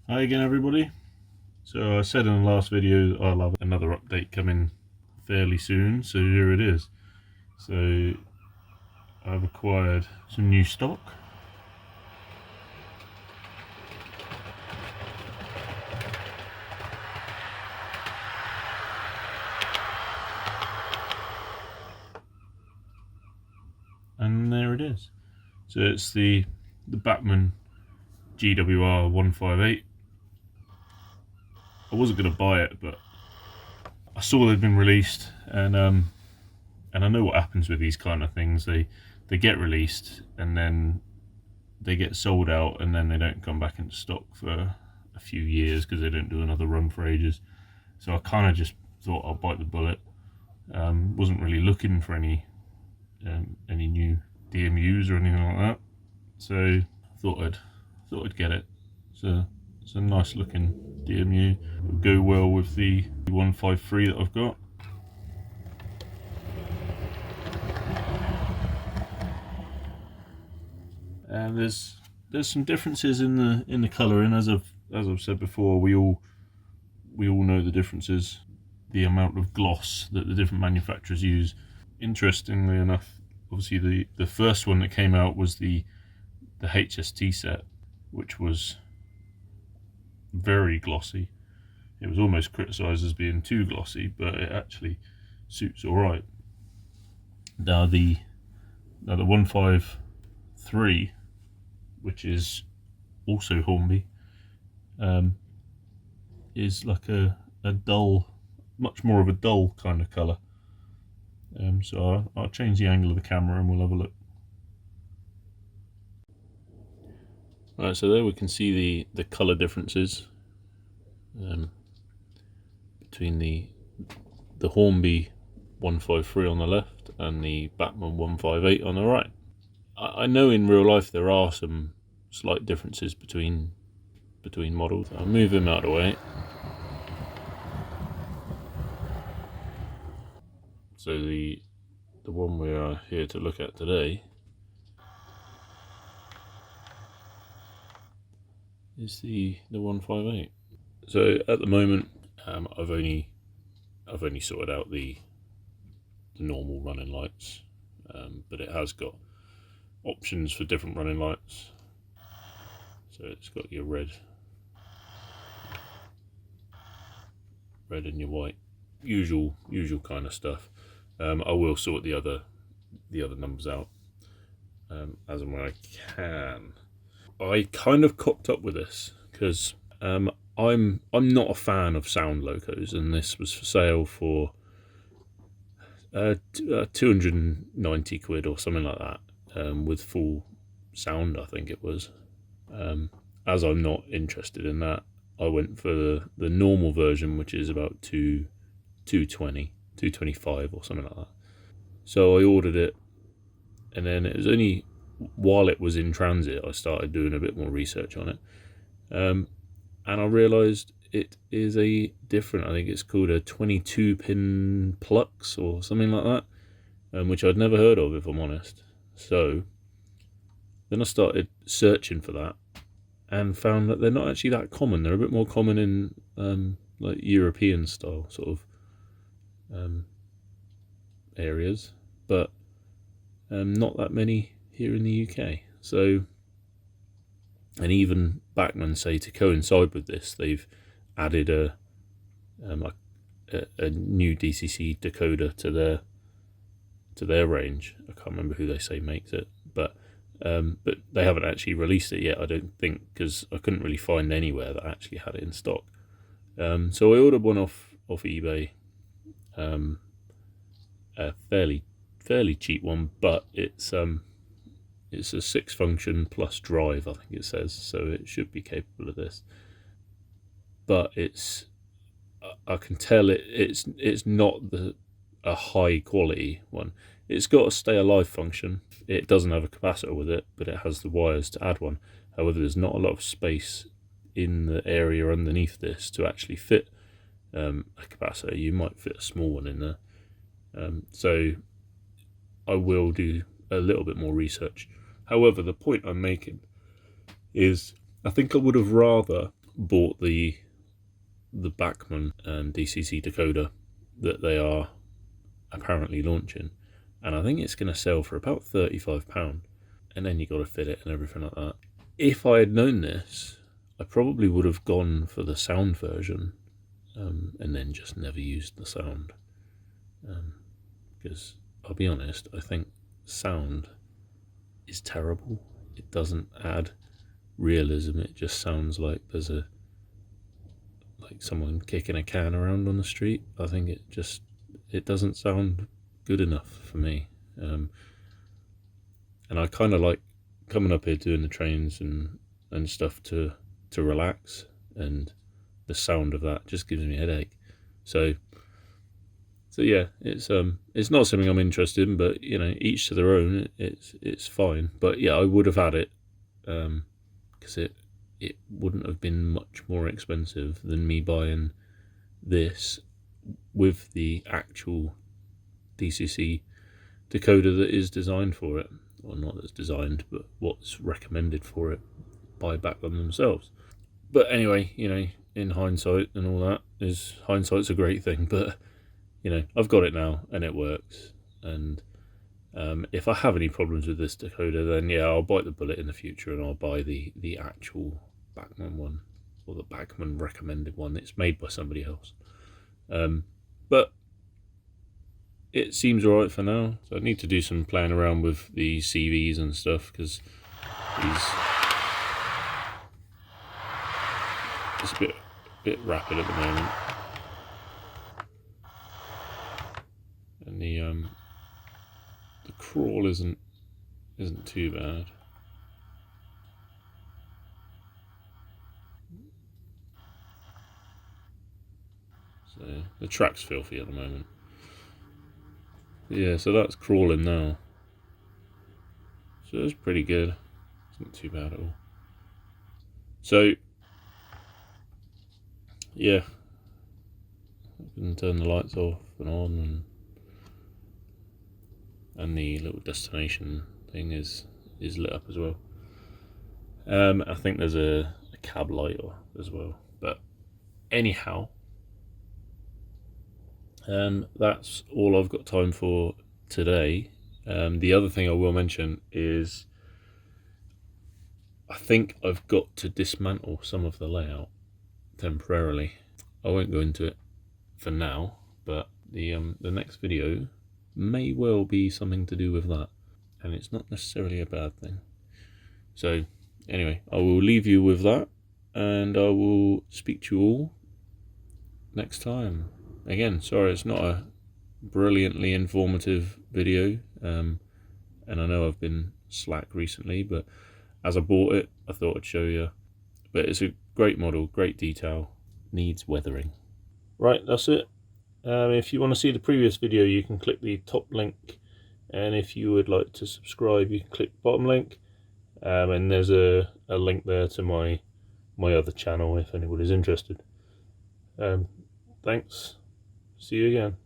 Hi again, everybody. So I said in the last video I'll have another update coming fairly soon, so here it is. So I've acquired some new stock. And there it is. So it's the Bachmann GWR 158. I wasn't going to buy it, but I saw they'd been released, and I know what happens with these kind of things. They get released and then they get sold out, and then they don't come back into stock for a few years because they don't do another run for ages. So I kind of just thought I'll bite the bullet. Wasn't really looking for any new DMUs or anything like that, so thought I'd get it. It's a nice looking DMU. It'll go well with the 153 that I've got. And there's some differences in the colouring, as I've said before. We all know the differences, the amount of gloss that the different manufacturers use. Interestingly enough, obviously the first one that came out was the HST set, which was very glossy. It was almost criticised as being too glossy, but it actually suits all right. Now the 153, which is also Hornby, is like a dull, much more of a dull kind of colour. So I'll change the angle of the camera and we'll have a look. Right, so there we can see the colour differences between the Hornby 153 on the left and the Bachmann 158 on the right. I know in real life there are some slight differences between models. I'll move him out of the way. So the one we are here to look at today is the 158. So at the moment, I've only sorted out the normal running lights, but it has got options for different running lights. So it's got your red and your white, usual kind of stuff. I will sort the other numbers out as and when I can. I kind of cocked up with this because I'm not a fan of sound locos, and this was for sale for 290 quid or something like that, with full sound, I think it was. As I'm not interested in that, I went for the normal version, which is about 220, 225 or something like that. So I ordered it, and then it was only while it was in transit I started doing a bit more research on it, and I realised it is a different, I think it's called a 22 pin Plux or something like that, which I'd never heard of, if I'm honest. So then I started searching for that and found that they're not actually that common. They're a bit more common in like European style sort of areas, but not that many here in the UK. So, and even Bachmann say to coincide with this, they've added a new DCC decoder to their range. I can't remember who they say makes it, but they haven't actually released it yet, I don't think, because I couldn't really find anywhere that actually had it in stock. So I ordered one off eBay, a fairly cheap one, but it's a 6-function plus drive, I think it says, so it should be capable of this. But I can tell it's not a high quality one. It's got a stay alive function. It doesn't have a capacitor with it, but it has the wires to add one. However, there's not a lot of space in the area underneath this to actually fit a capacitor. You might fit a small one in there. So I will do a little bit more research. However, the point I'm making is I think I would have rather bought the Bachmann DCC decoder that they are apparently launching, and I think it's going to sell for about £35, and then you got to fit it and everything like that. If I had known this, I probably would have gone for the sound version, and then just never used the sound, because I'll be honest, I think sound is terrible. It doesn't add realism. It just sounds like there's like someone kicking a can around on the street. I think it doesn't sound good enough for me. And I kind of like coming up here doing the trains and stuff to relax, and the sound of that just gives me a headache. So yeah, it's not something I'm interested in, but each to their own. It's fine, but yeah, I would have had it, because it wouldn't have been much more expensive than me buying this with the actual DCC decoder that is designed for it. Well, not that's designed, but what's recommended for it by Bachmann themselves. But anyway, in hindsight and all that, hindsight's a great thing, but I've got it now and it works. And if I have any problems with this decoder, then yeah, I'll bite the bullet in the future and I'll buy the actual Bachmann one, or the Bachmann recommended one. It's made by somebody else. But it seems alright for now. So I need to do some playing around with the CVs and stuff, because it's a bit rapid at the moment. And the crawl isn't too bad. So the track's filthy at the moment. Yeah, so that's crawling now. So it's pretty good. It's not too bad at all. So yeah, I can turn the lights off and on, and the little destination thing is lit up as well. I think there's a cab light as well. But anyhow, that's all I've got time for today. The other thing I will mention is I think I've got to dismantle some of the layout temporarily. I won't go into it for now, but the next video may well be something to do with that, and it's not necessarily a bad thing. So anyway, I will leave you with that, and I will speak to you all next time. Again, sorry it's not a brilliantly informative video, and I know I've been slack recently, but as I bought it, I thought I'd show you. But it's a great model, great detail, needs weathering. Right, that's it. If you want to see the previous video, you can click the top link, and if you would like to subscribe, you can click the bottom link, and there's a link there to my other channel if anybody's interested. Thanks. See you again.